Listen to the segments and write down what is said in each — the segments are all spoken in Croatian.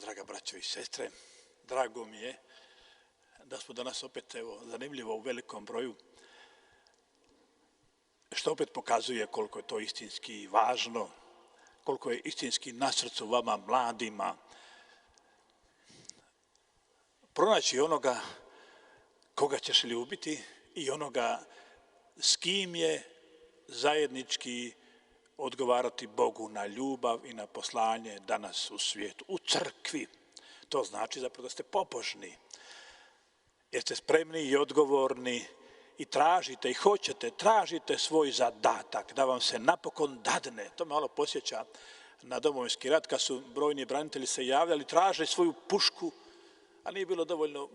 Draga braćo i sestre, drago mi je da smo danas opet, zanimljivo u velikom broju, što opet pokazuje koliko je to istinski važno, koliko je istinski na srcu vama mladima, pronaći onoga koga ćeš ljubiti i onoga s kim je zajednički odgovarati Bogu na ljubav i na poslanje danas u svijetu, u crkvi. To znači zapravo da ste pobožni, jer ste spremni i odgovorni i tražite i hoćete, tražite svoj zadatak da vam se napokon dadne. To me malo posjeća na Domovinski rat, kad su brojni branitelji se javljali, traže svoju pušku, a nije bilo dovoljno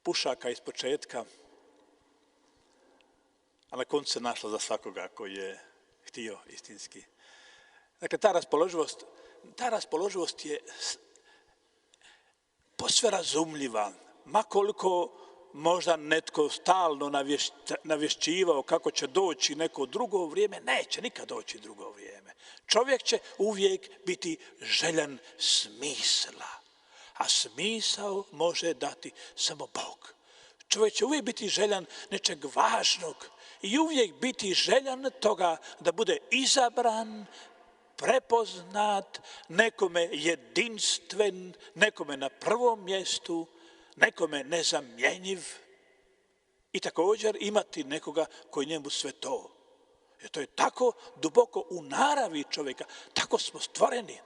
pušaka iz početka, a na koncu se našla za svakoga koji je htio istinski. Dakle, ta raspoloživost je posve razumljiva, ma koliko možda netko stalno navješćivao kako će doći neko drugo vrijeme, neće nikad doći drugo vrijeme. Čovjek će uvijek biti željan smisla, a smisao može dati samo Bog. Čovjek će uvijek biti željan nečeg važnog i uvijek biti željan toga da bude izabran, prepoznat, nekome jedinstven, nekome na prvom mjestu, nekome nezamjenjiv i također imati nekoga koji njemu sve to. Jer to je tako duboko u naravi čovjeka, tako smo stvoreni.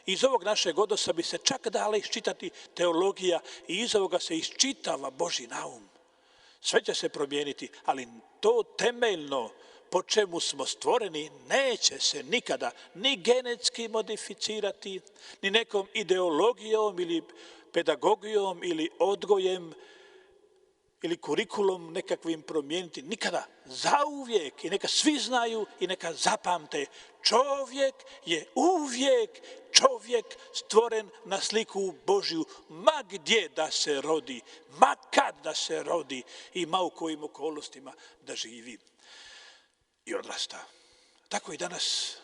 Iz ovog našeg odnosa bi se čak dala iščitati teologija i iz ovoga se iščitava Božji naum. Sve će se promijeniti, ali to temeljno po čemu smo stvoreni neće se nikada ni genetski modificirati, ni nekom ideologijom ili pedagogijom ili odgojem ili kurikulom nekakvim promijeniti. Nikada, zauvijek, i neka svi znaju i neka zapamte, čovjek je uvijek čovjek stvoren na sliku Božju, ma gdje da se rodi, ma kad da se rodi i ma u kojim okolnostima da živi i odrasta. Tako i danas.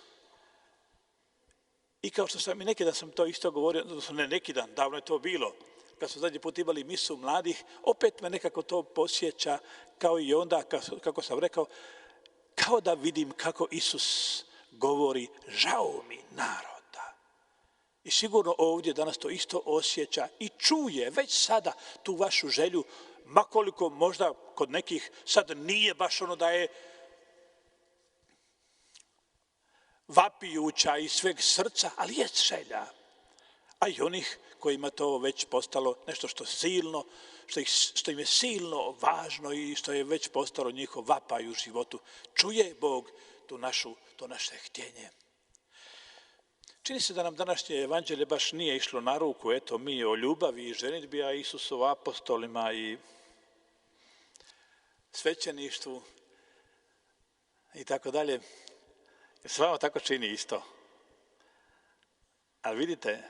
I kao što sam i neki dan sam to isto govorio, odnosno ne neki dan, davno je to bilo, kad smo zadnji put imali misu mladih, opet me nekako to posjeća, kao i onda, kako sam rekao, kao da vidim kako Isus govori, žao mi naroda. I sigurno ovdje danas to isto osjeća i čuje već sada tu vašu želju, makoliko možda kod nekih sad nije baš ono da je vapijuća iz sveg srca, ali je želja. A i onih kojima to već postalo nešto što im je silno važno i što je već postalo njihov vapaj u životu. Čuje Bog to naše htjenje. Čini se da nam današnje evanđelje baš nije išlo na ruku, eto mi o ljubavi i ženidbi, a Isus o apostolima i svećeništvu i tako dalje. Jer se vama tako čini isto. Ali vidite,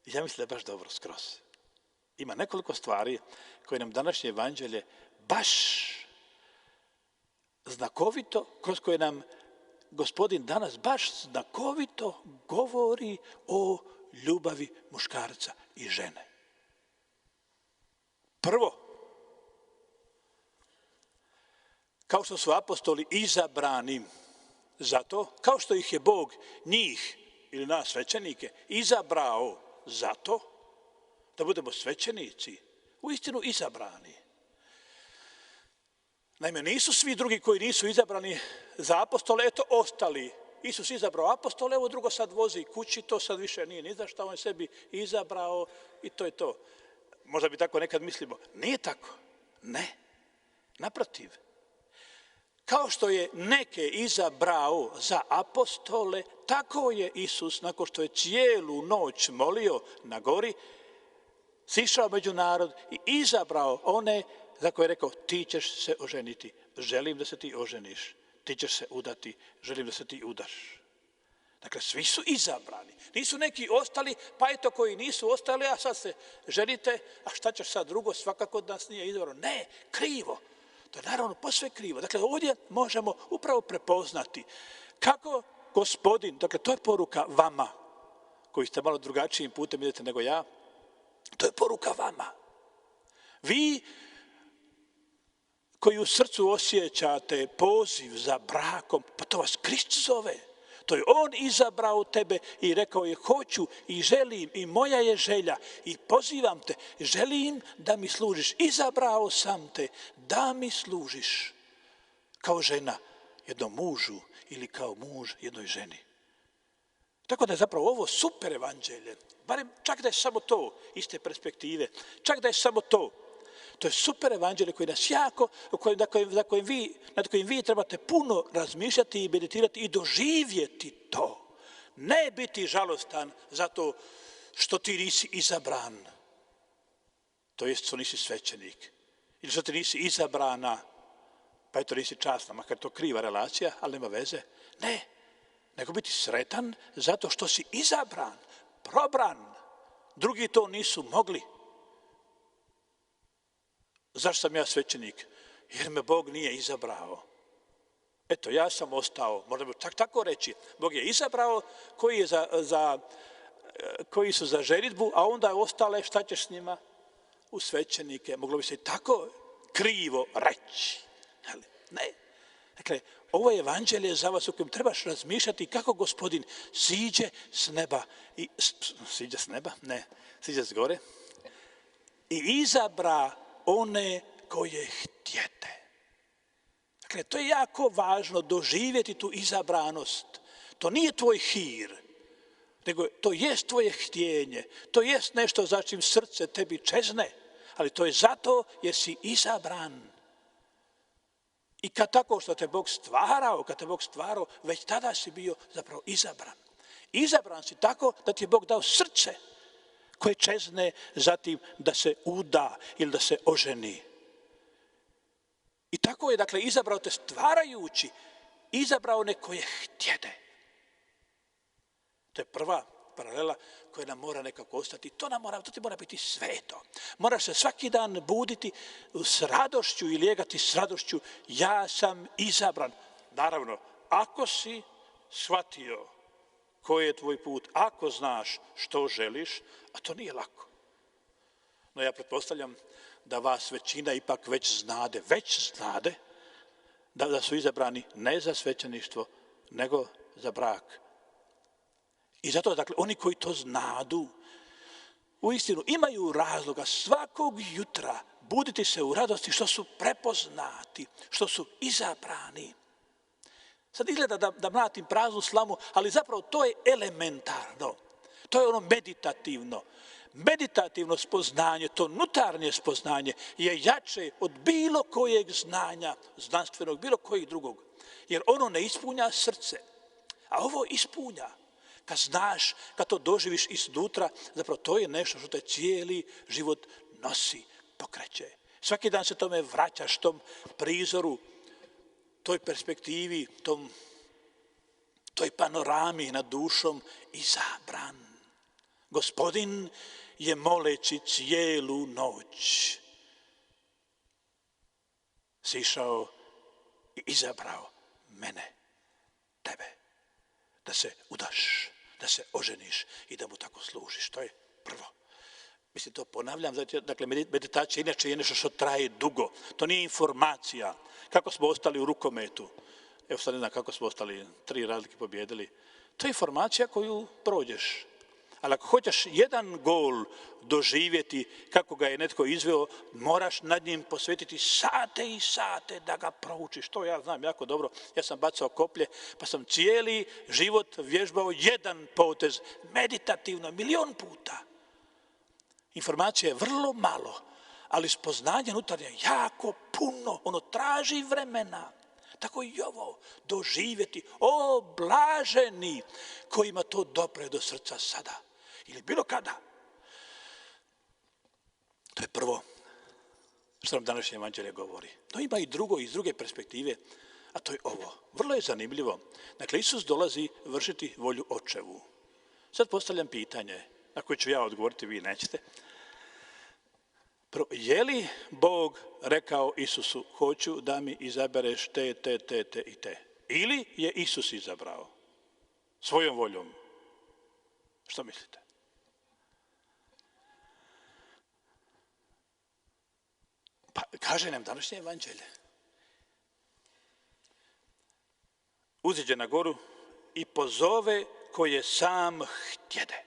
ja mislim da je baš dobro skroz. Ima nekoliko stvari koje nam današnje evanđelje baš znakovito, kroz koje nam Gospodin danas baš znakovito govori o ljubavi muškarca i žene. Prvo, kao što su apostoli izabrani zato, kao što ih je Bog njih ili nas svećenike izabrao zato da budemo svećenici, uistinu izabrani. Naime, nisu svi drugi koji nisu izabrani za apostole, eto ostali. Isus izabrao apostole, evo drugo sad vozi kući, to sad više nije ni za šta, on je sebi izabrao i to je to. Možda bi tako nekad mislimo. Nije tako. Ne. Naprotiv. Kao što je neke izabrao za apostole, tako je Isus, nakon što je cijelu noć molio na gori, sišao među narod i izabrao one za koje je rekao, ti ćeš se oženiti, želim da se ti oženiš, ti ćeš se udati, želim da se ti udaš. Dakle, svi su izabrani. Nisu neki ostali, pa eto koji nisu ostali, a sad se ženite, a šta ćeš sad drugo, svakako od nas nije izabrano. Ne, krivo. To je naravno posve krivo. Dakle, ovdje možemo upravo prepoznati kako Gospodin, dakle, to je poruka vama, koji ste malo drugačijim putem idete nego ja, to je poruka vama. Vi koji u srcu osjećate poziv za brakom, pa to vas Krist zove. To je on izabrao tebe i rekao je hoću i želim i moja je želja i pozivam te, želim da mi služiš. Izabrao sam te da mi služiš kao žena jednom mužu ili kao muž jednoj ženi. Tako da je zapravo ovo super evanđelje. Barem čak da je samo to iste perspektive, čak da je samo to. To je super evanđelje koji nas jako, nad kojim vi trebate puno razmišljati i meditirati i doživjeti to. Ne biti žalostan zato što ti nisi izabran, to jest što nisi svećenik, ili što ti nisi izabrana, pa eto nisi časna, makar to kriva relacija, ali nema veze. Ne, nego biti sretan zato što si izabran, probran. Drugi to nisu mogli. Zašto sam ja svećenik? Jer me Bog nije izabrao. Eto, ja sam ostao, možemo čak tako reći, Bog je izabrao koji su za ženidbu, a onda ostale, šta ćeš s njima? U svećenike. Moglo bi se i tako krivo reći. Ali ne. Dakle, ovo je evanđelje za vas u kojem trebaš razmišljati kako Gospodin siđe s neba. Siđe s neba? Ne. Siđe s gore. I izabra one koje htjete. Dakle, to je jako važno doživjeti tu izabranost. To nije tvoj hir, nego to jest tvoje htjenje. To jest nešto za čim srce tebi čezne, ali to je zato jer si izabran. I kad tako što te Bog stvarao, već tada si bio zapravo izabran. Izabran si tako da ti je Bog dao srce koje čezne zatim da se uda ili da se oženi. I tako je, dakle, izabrao te stvarajući, izabrao one koje htjede. To je prva paralela koja nam mora nekako ostati. To ti mora biti sveto. Moraš se svaki dan buditi s radošću i lijegati s radošću. Ja sam izabran. Naravno, ako si shvatio koji je tvoj put, ako znaš što želiš, a to nije lako. No ja pretpostavljam da vas većina ipak već znade da su izabrani ne za svećeništvo, nego za brak. I zato, dakle, oni koji to znadu, uistinu imaju razloga svakog jutra buditi se u radosti što su prepoznati, što su izabrani. Sad izgleda da mlatim praznu slamu, ali zapravo to je elementarno. To je ono meditativno. Meditativno spoznanje, to unutarnje spoznanje je jače od bilo kojeg znanja, znanstvenog, bilo kojeg drugog. Jer ono ne ispunja srce, a ovo ispunja. Kad znaš, kad to doživiš iznutra, zapravo to je nešto što te cijeli život nosi, pokreće. Svaki dan se tome vraćaš, tom prizoru, toj perspektivi, toj panorami nad dušom izabran. Gospodin je moleći cijelu noć sišao i izabrao mene, tebe, da se udaš, da se oženiš i da mu tako služiš. To je prvo. Mislim, to ponavljam, dakle, meditacija inače je nešto što traje dugo. To nije informacija. Kako smo ostali u rukometu? Evo sad ne znam kako smo ostali, 3 razlike pobjedili. To je informacija koju prođeš. Ali ako hoćeš jedan gol doživjeti kako ga je netko izveo, moraš nad njim posvetiti sate i sate da ga proučiš. To ja znam jako dobro. Ja sam bacao koplje, pa sam cijeli život vježbao jedan potez, meditativno, 1.000.000 puta. Informacija je vrlo malo, ali spoznanje unutarnje jako puno. Ono traži vremena. Tako i ovo, doživjeti, o blaženi kojima to dopre do srca sada ili bilo kada. To je prvo što nam današnje evanđelje govori. No ima i drugo iz druge perspektive, a to je ovo. Vrlo je zanimljivo. Dakle, Isus dolazi vršiti volju Očevu. Sad postavljam pitanje, na koje ću ja odgovoriti, vi nećete. Je li Bog rekao Isusu, hoću da mi izabereš te i te? Ili je Isus izabrao svojom voljom? Što mislite? Pa kaže nam današnje evanđelje. Uziđe na goru i pozove koje sam htjede.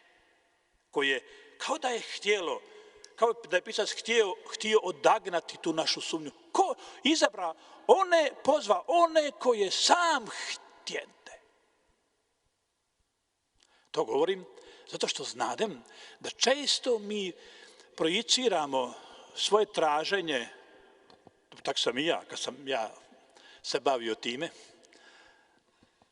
Koje, kao da je htjelo, kao da je pisac htio odagnati tu našu sumnju. Ko izabra one, pozva one koje sam htjede. To govorim zato što znadem da često mi projiciramo svoje traženje, tako sam i ja, kad sam ja se bavio time,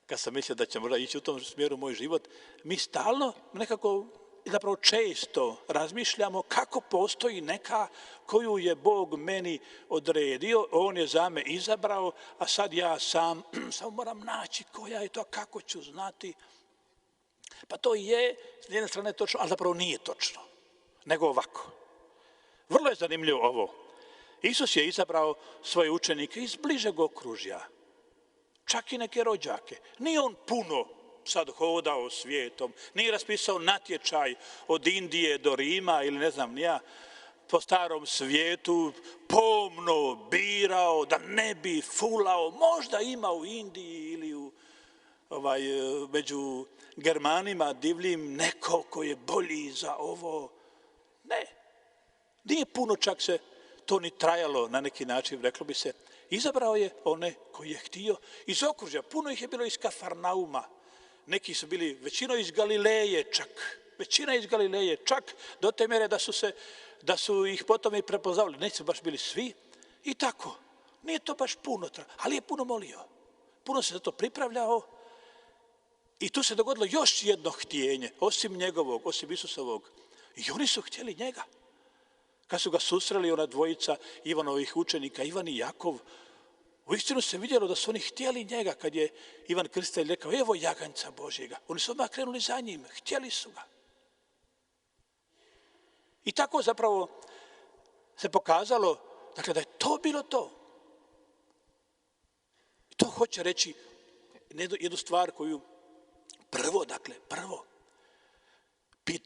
kad sam mislio da će možda ići u tom smjeru moj život, mi stalno nekako, zapravo često razmišljamo kako postoji neka koju je Bog meni odredio, On je za me izabrao, a sad ja sam samo moram naći koja je to, kako ću znati. Pa to je, s jedne strane točno, ali zapravo nije točno, nego ovako. Vrlo je zanimljivo ovo. Isus je izabrao svoje učenike iz bližeg okružja, čak i neke rođake. Nije on puno sad hodao svijetom, nije raspisao natječaj od Indije do Rima ili ne znam ni ja, po starom svijetu, pomno birao da ne bi fulao, možda ima u Indiji ili među Germanima divljim neko koji je bolji za ovo. Ne, nije puno čak se to ni trajalo na neki način, reklo bi se. Izabrao je one koji je htio iz okružja. Puno ih je bilo iz Kafarnauma. Neki su bili većino iz Galileje čak. Većina iz Galileje čak do te mjere da su ih potom i prepoznavali. Neće baš bili svi i tako. Nije to baš puno, ali je puno molio. Puno se za to pripravljao i tu se dogodilo još jedno htjenje, osim njegovog, osim Isusovog. I oni su htjeli njega. Kad su ga susreli ona dvojica Ivanovih učenika, Ivan i Jakov, uistinu se vidjelo da su oni htjeli njega kad je Ivan Krstitelj rekao, evo jaganjca Božjega. Oni su odmah krenuli za njim, htjeli su ga. I tako zapravo se pokazalo, dakle, da je to bilo to. I to hoće reći jednu stvar koju prvo,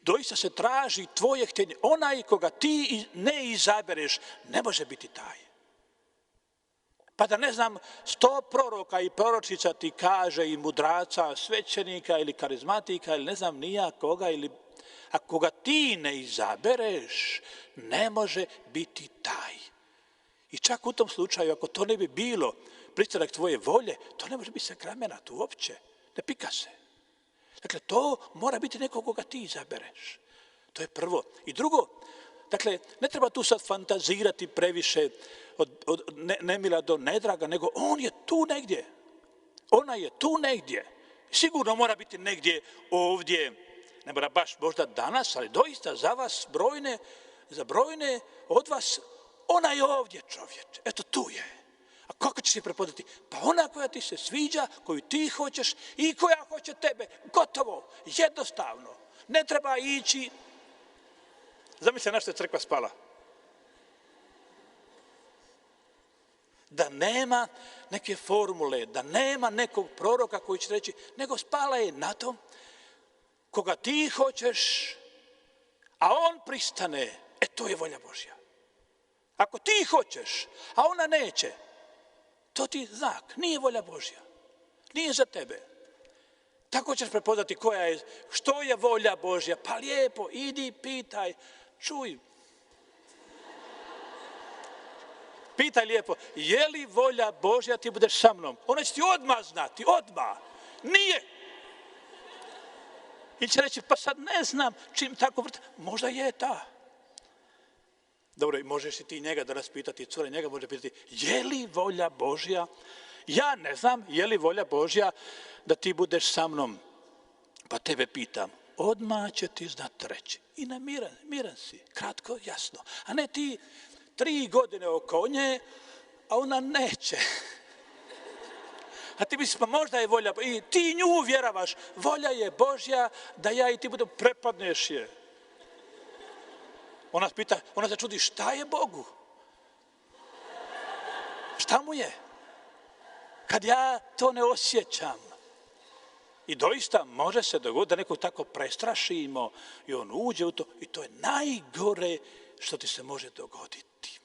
doista se traži tvoje htjenje. Onaj koga ti ne izabereš, ne može biti taj. Pa da ne znam, 100 proroka i proročica ti kaže i mudraca, svećenika ili karizmatika ili ne znam nija koga, ili ako ga ti ne izabereš, ne može biti taj. I čak u tom slučaju, ako to ne bi bilo pristanak tvoje volje, to ne može biti sakramenat uopće. Ne pika se. Dakle, to mora biti neko koga ti izabereš. To je prvo. I drugo, dakle, ne treba tu sad fantazirati previše od nemila do nedraga, nego on je tu negdje. Ona je tu negdje. Sigurno mora biti negdje ovdje, ne mora baš možda danas, ali doista za brojne od vas, ona je ovdje, čovječe. Eto, tu je. A kako ćeš je prepoznati? Pa ona koja ti se sviđa, koju ti hoćeš i koja hoće tebe. Gotovo, jednostavno. Ne treba ići. Zamislite na što je crkva spala. Da nema neke formule, da nema nekog proroka koji će reći, nego spala je na tom koga ti hoćeš, a on pristane. E, to je volja Božja. Ako ti hoćeš, a ona neće, to ti znak, nije volja Božja. Nije za tebe. Tako ćeš prepoznati što je volja Božja. Pa lijepo, idi, pitaj, čuj. Pitaj lijepo, je li volja Božja ti budeš sa mnom? Ona će ti odmah znati, odmah. Nije. I će reći, pa sad ne znam čim tako vrta. Možda je ta. Dobro, možeš i ti njega da raspitati, cure njega može pitati, je li volja Božja? Ja ne znam, je li volja Božja da ti budeš sa mnom? Pa tebe pitam, odmah će ti znati reći. I miran si, kratko, jasno. A ne ti 3 godine oko nje, a ona neće. A ti misliš, pa možda je volja, i ti nju uvjeravaš, volja je Božja da ja i ti budem, prepadneš je. Ona se čudi, šta je Bogu? Šta mu je? Kad ja to ne osjećam. I doista može se dogoditi da nekog tako prestrašimo i on uđe u to i to je najgore što ti se može dogoditi.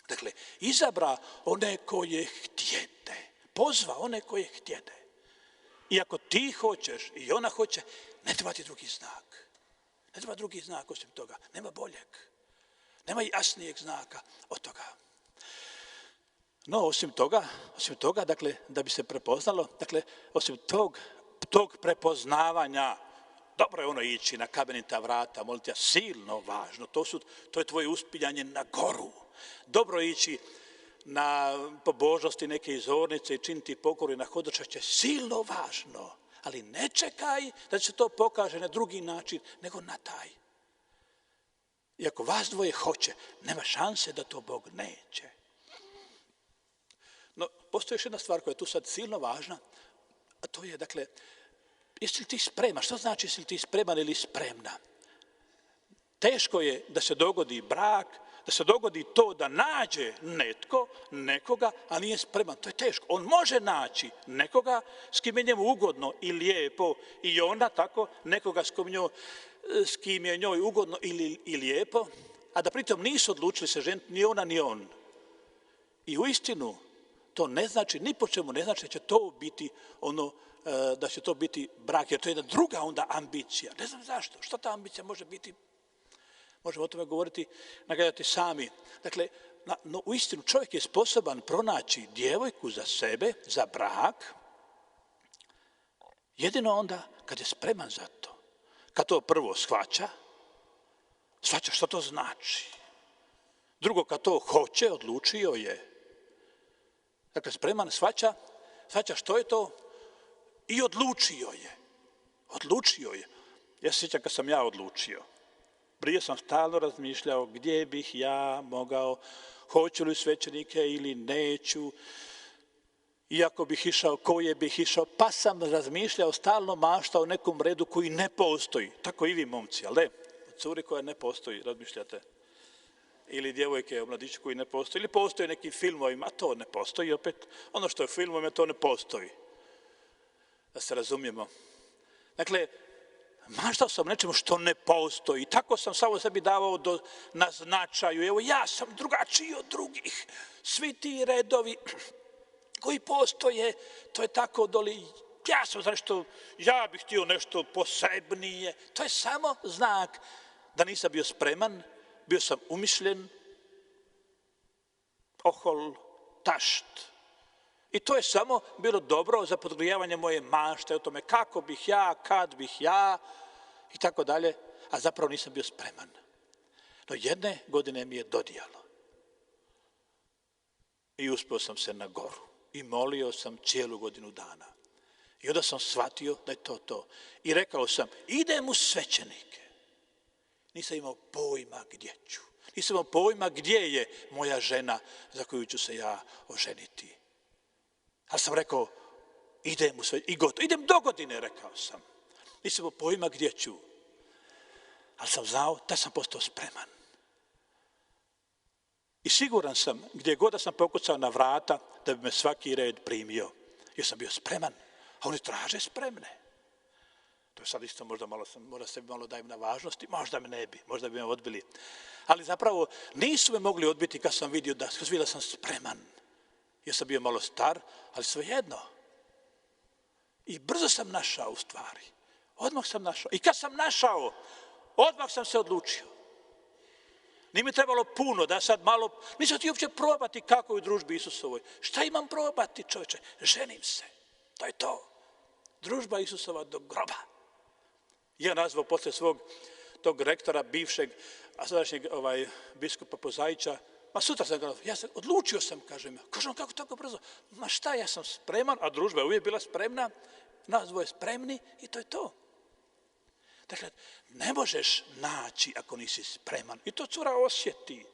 Dakle, izabra one koje htjede, pozva one koje htjede. I ako ti hoćeš i ona hoće, ne treba ti drugi znak. Ne treba drugi znak osim toga. Nema boljeg. Nema jasnijeg znaka od toga. No, osim toga, dakle, da bi se prepoznalo, dakle, osim tog prepoznavanja, dobro je ono ići na kamenita vrata, moliti, silno važno, to je tvoje uspinjanje na goru. Dobro je ići na pobožnosti neke izornice i činiti pokoru na hodočašće, silno važno, ali ne čekaj da se to pokaže na drugi način, nego na taj. I ako vas dvoje hoće, nema šanse da to Bog neće. No, postoji još jedna stvar koja je tu sad silno važna, a to je, dakle, jesi li ti spreman? Što znači jesi li ti spreman ili spremna? Teško je da se dogodi brak, da se dogodi to da nađe nekoga, a nije spreman. To je teško. On može naći nekoga s kim je njemu ugodno i lijepo i ona tako, nekoga s kim je njoj ugodno i lijepo, a da pritom nisu odlučili se ženiti ni ona ni on. I uistinu, to ne znači, ni po čemu ne znači da će to biti da će to biti brak, jer to je jedna druga onda ambicija. Ne znam zašto, što ta ambicija može biti, možemo o tome govoriti, nagledati sami. Dakle, no, uistinu čovjek je sposoban pronaći djevojku za sebe, za brak, jedino onda kad je spreman za to. Kad to prvo shvaća što to znači. Drugo, kad to hoće, odlučio je. Dakle, spreman shvaća što je to i odlučio je. Ja se sjećam kad sam ja odlučio. Prije sam stalno razmišljao gdje bih ja mogao, hoću li svećenike ili neću, iako bih išao, koje bih išao, pa sam razmišljao, stalno maštao o nekom redu koji ne postoji. Tako i vi, momci, ali ne? Curi koja ne postoji, razmišljate. Ili djevojke, mladići koji ne postoji, ili postoji nekim filmovima, a to ne postoji. Opet, ono što je u filmovima, to ne postoji. Da se razumijemo. Dakle, maštao sam nečemu što ne postoji. Tako sam samo sebi davao na značaju. Evo, ja sam drugačiji od drugih. Svi ti redovi koji postoje, to je tako doli. Ja sam zašto, ja bih htio nešto posebnije. To je samo znak da nisam bio spreman, bio sam umišljen, ohol, tašt. I to je samo bilo dobro za podgrijavanje moje mašte o tome kako bih ja, kad bih ja i tako dalje, a zapravo nisam bio spreman. No jedne godine mi je dodijalo. I uspio sam se na goru i molio sam cijelu godinu dana. I onda sam shvatio da je to. I rekao sam, idem u svećenike. Nisam imao pojma gdje ću. Nisam imao pojma gdje je moja žena za koju ću se ja oženiti. Ali sam rekao, idem u svećenike. I gotovo. Idem do godine, rekao sam. Nisam imao pojma gdje ću. Ali sam znao da sam postao spreman. I siguran sam, gdje god da sam pokucao na vrata, da bi me svaki red primio. Jer sam bio spreman. A oni traže spremne. To je sad isto možda sebi malo dajem na važnosti, možda me ne bi, možda bi me odbili. Ali zapravo nisu me mogli odbiti kad sam vidio da sam spreman. Jer sam bio malo star, ali svejedno. I brzo sam našao u stvari. Odmah sam našao. I kad sam našao, odmah sam se odlučio. Nije mi trebalo puno da sad malo, nisam ti uopće probati kako je u družbi Isusovoj. Šta imam probati, čovječe? Ženim se. To je to. Družba Isusova do groba. Ja nazvao posle svog tog rektora, bivšeg, a sadašnjeg biskupa Pozaića, ma sutra sam ga, odlučio sam, kažem, kako tako brzo? Ma šta, ja sam spreman, a družba je uvijek bila spremna, nas dvoje spremni i to je to. Dakle, ne možeš naći ako nisi spreman. I to cura osjeti.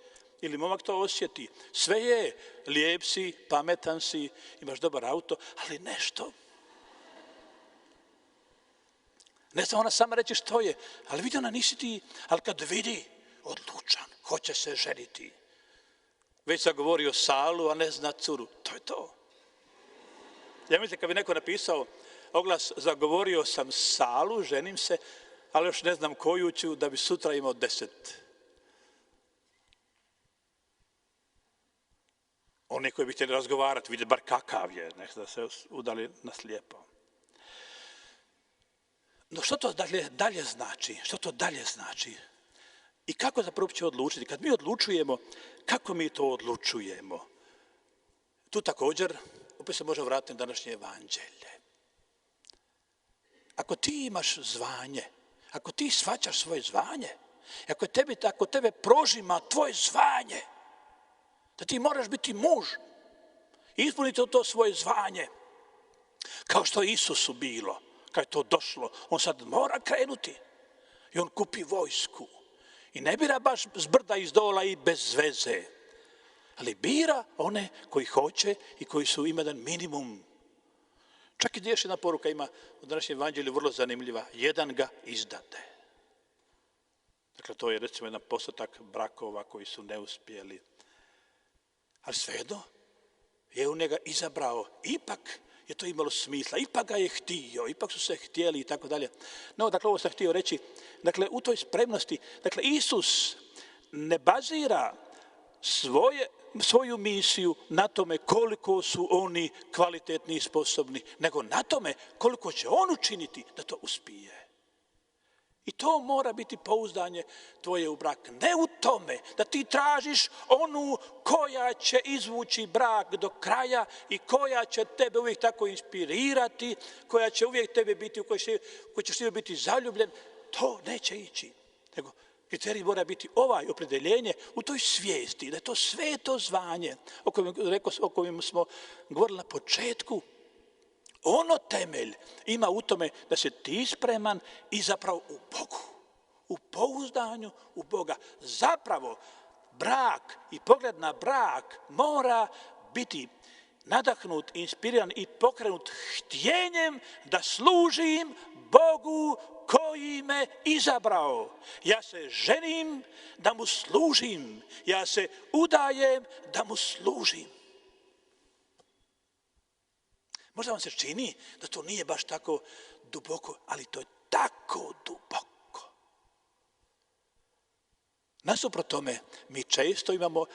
Ili momak to osjeti. Sve je, lijep si, pametan si, imaš dobar auto, ali nešto. Ne znam ona sama reći što je, ali vidi ona nisi ti, ali kad vidi, odlučan, hoće se ženiti. Već sam govorio Salu, a ne zna curu. To je to. Ja mislim kad bi neko napisao oglas, zagovorio sam salu, ženim se, ali još ne znam koju ću, da bi sutra imao 10. Oni koji bi htjeli razgovarati, vidjeti bar kakav je, nek da se udali na slijepo. No što to dalje znači? Što to dalje znači? I kako zapravo će odlučiti? Kad mi odlučujemo, kako mi to odlučujemo? Tu također, opet se može vratiti na današnje evanđelje. Ako ti imaš zvanje, ako ti shvaćaš svoje zvanje, ako tebe prožima tvoje zvanje, da ti moraš biti muž, ispuniti to svoje zvanje, kao što je Isusu bilo, kad je to došlo, on sad mora krenuti i on kupi vojsku i ne bira baš s brda iz dola i bez veze, ali bira one koji hoće i koji su ima jedan minimum. Čak i još jedna poruka ima u današnjem evanđelju vrlo zanimljiva, jedan ga izdade. Dakle, to je recimo jedan postotak brakova koji su neuspjeli. Ali svejedno je on njega izabrao, ipak je to imalo smisla, ipak ga je htio, ipak su se htjeli i tako dalje. No, dakle, ovo sam htio reći, dakle, u toj spremnosti, dakle, Isus ne bazira svoju misiju na tome koliko su oni kvalitetni i sposobni, nego na tome koliko će on učiniti da to uspije. I to mora biti pouzdanje tvoje u brak. Ne u tome da ti tražiš onu koja će izvući brak do kraja i koja će tebe uvijek tako inspirirati, koja će uvijek tebe biti, u kojoj ćeš ti biti zaljubljen. To neće ići. Nego kriterij mora biti ovaj opredeljenje u toj svijesti, da je to sveto zvanje o kojem smo govorili na početku. Ono temelj ima u tome da se ti spreman i zapravo u Bogu, u pouzdanju u Boga. Zapravo brak i pogled na brak mora biti nadahnut, inspiriran i pokrenut htjenjem da služim Bogu koji me izabrao. Ja se ženim da mu služim, ja se udajem da mu služim. Možda vam se čini da to nije baš tako duboko, ali to je tako duboko. Nasuprot tome, mi često imamo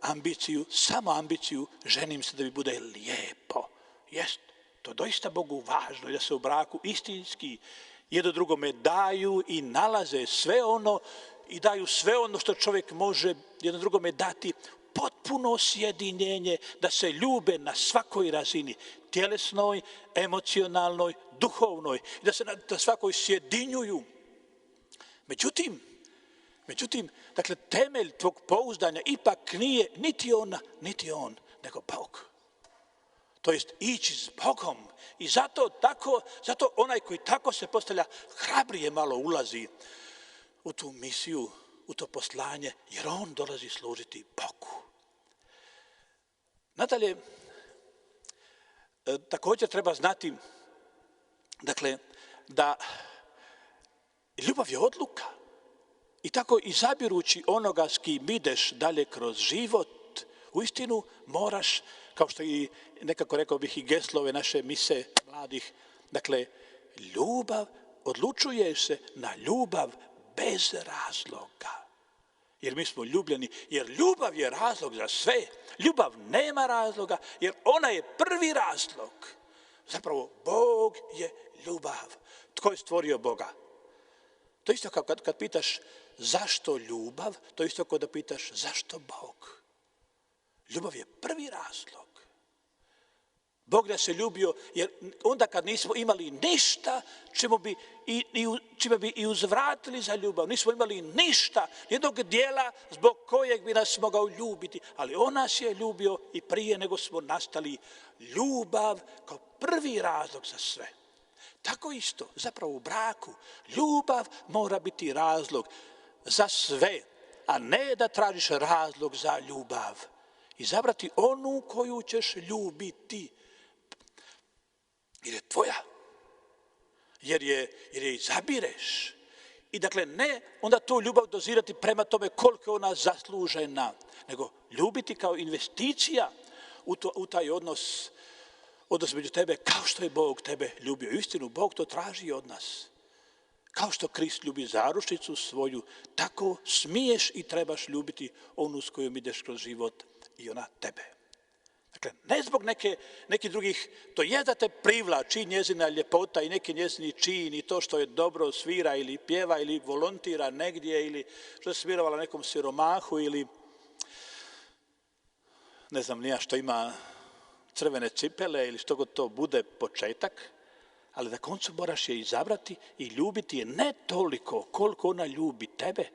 ambiciju, samo ambiciju, ženim se da mi bude lijepo. Jest, to doista Bogu važno, da se u braku istinski jedno drugome daju i nalaze sve ono i daju sve ono što čovjek može jedno drugome dati, potpuno sjedinjenje, da se ljube na svakoj razini, tjelesnoj, emocionalnoj, duhovnoj, da se na svakoj sjedinjuju. Međutim, dakle, temelj tvog pouzdanja ipak nije niti on, nego Bog. To jest ići s Bogom. I zato onaj koji tako se postavlja, hrabrije malo ulazi u tu misiju, u to poslanje, jer on dolazi služiti Bogu. Nadalje, također treba znati, dakle, da ljubav je odluka. I tako izabirući onoga s kim ideš dalje kroz život, uistinu moraš, kao što i nekako rekao bih i geslove naše mise mladih, dakle, ljubav, odlučuješ se na ljubav bez razloga. Jer mi smo ljubljeni, jer ljubav je razlog za sve. Ljubav nema razloga, jer ona je prvi razlog. Zapravo, Bog je ljubav. Tko je stvorio Boga? To isto kao kad pitaš zašto ljubav, to isto kao da pitaš zašto Bog. Ljubav je prvi razlog. Bog nas je ljubio, jer onda kad nismo imali ništa, čime bi i uzvratili za ljubav, nismo imali ništa, jednog dijela zbog kojeg bi nas mogao ljubiti, ali on nas je ljubio i prije nego smo nastali. Ljubav kao prvi razlog za sve. Tako isto, zapravo u braku, ljubav mora biti razlog za sve, a ne da tražiš razlog za ljubav. Izabrati onu koju ćeš ljubiti. Jer je tvoja. Jer je izabireš. I dakle, ne onda tu ljubav dozirati prema tome koliko je ona zaslužena, nego ljubiti kao investicija u taj odnos odnos među tebe kao što je Bog tebe ljubio. Istinu, Bog to traži od nas. Kao što Krist ljubi zaručnicu svoju, tako smiješ i trebaš ljubiti onu s kojom ideš kroz život i ona tebe. Dakle, ne zbog nekih drugih, to je da te privlači njezina ljepota i neki njezini čin i to što je dobro svira ili pjeva ili volontira negdje ili što je svirovala nekom siromahu ili ne znam nija što ima crvene cipele ili što god to bude početak, ali na koncu moraš je izabrati i ljubiti je ne toliko koliko ona ljubi tebe,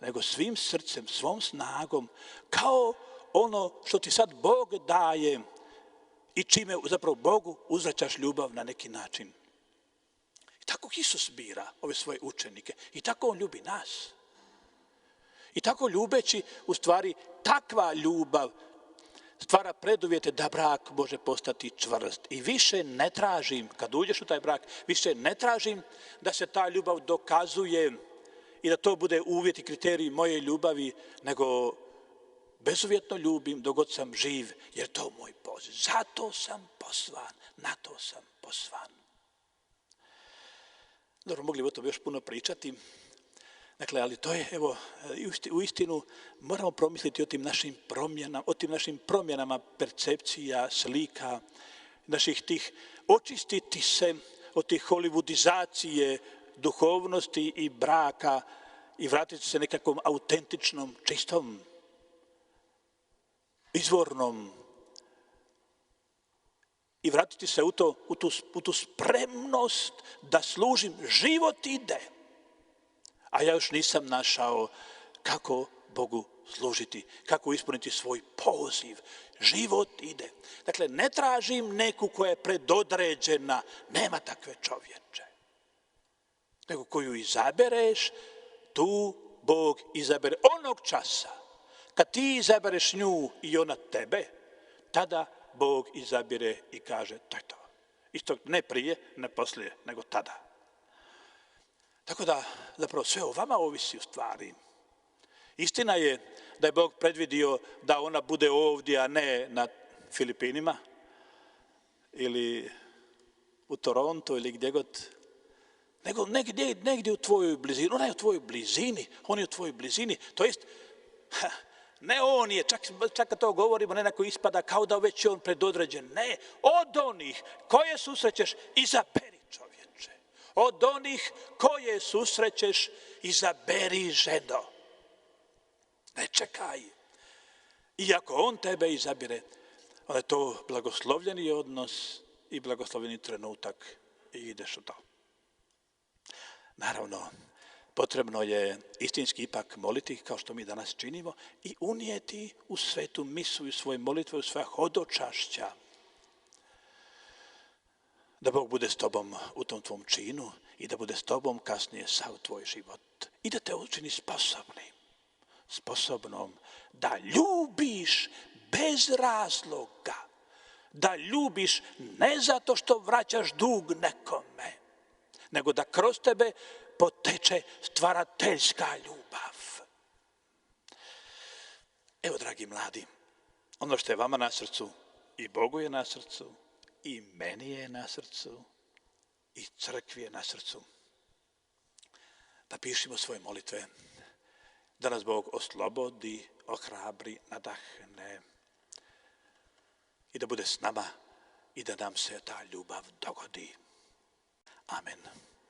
nego svim srcem, svom snagom, kao ono što ti sad Bog daje i čime zapravo Bogu uzvraćaš ljubav na neki način. I tako Isus bira ove svoje učenike i tako on ljubi nas. I tako ljubeći, u stvari, takva ljubav stvara preduvjete da brak može postati čvrst. I više ne tražim, kad uđeš u taj brak, više ne tražim da se ta ljubav dokazuje i da to bude uvjet i kriterij moje ljubavi, nego bezuvjetno ljubim dok god sam živ, jer to je moj poziv. Zato sam poslan, na to sam poslan. Dobro, mogli bi o tome još puno pričati. Dakle, ali to je, evo, u istinu moramo promisliti o tim našim promjenama percepcija, slika, naših tih, očistiti se od tih holivudizacije duhovnosti i braka i vratiti se nekakvom autentičnom, čistom, izvornom i vratiti se u tu spremnost da služim. Život ide, a ja još nisam našao kako Bogu služiti, kako ispuniti svoj poziv. Život ide. Dakle, ne tražim neku koja je predodređena, nema takve čovječe. Nego koju izabereš, tu Bog izabere onog časa. Kad ti izabereš nju i ona tebe, tada Bog izabire i kaže to je to. Isto ne prije, ne poslije, nego tada. Tako da, zapravo, sve o vama ovisi u stvari. Istina je da je Bog predvidio da ona bude ovdje, a ne na Filipinima ili u Torontu ili gdje god. Nego negdje u tvojoj blizini. Ona je u tvojoj blizini. On je u tvojoj blizini. To jest, ne on je, čak kad to govorimo, nekako ispada kao da već je on predodređen. Ne, od onih koje susrećeš, izaberi čovječe. Od onih koje susrećeš, izaberi ženo. Ne čekaj. I ako on tebe izabire, onda je to blagoslovljeni odnos i blagoslovljeni trenutak i ideš u to. Naravno, potrebno je istinski ipak moliti, kao što mi danas činimo, i unijeti u svetu misu i svoje molitve, u svoja hodočašća. Da Bog bude s tobom u tom tvom činu i da bude s tobom kasnije sav tvoj život. I da te učini sposobnom da ljubiš bez razloga. Da ljubiš ne zato što vraćaš dug nekome, nego da kroz tebe poteče stvarateljska ljubav. Evo, dragi mladi, ono što je vama na srcu, i Bogu je na srcu, i meni je na srcu, i crkvi je na srcu. Da pišimo svoje molitve, da nas Bog oslobodi, ohrabri, nadahne i da bude s nama i da nam se ta ljubav dogodi. Amen.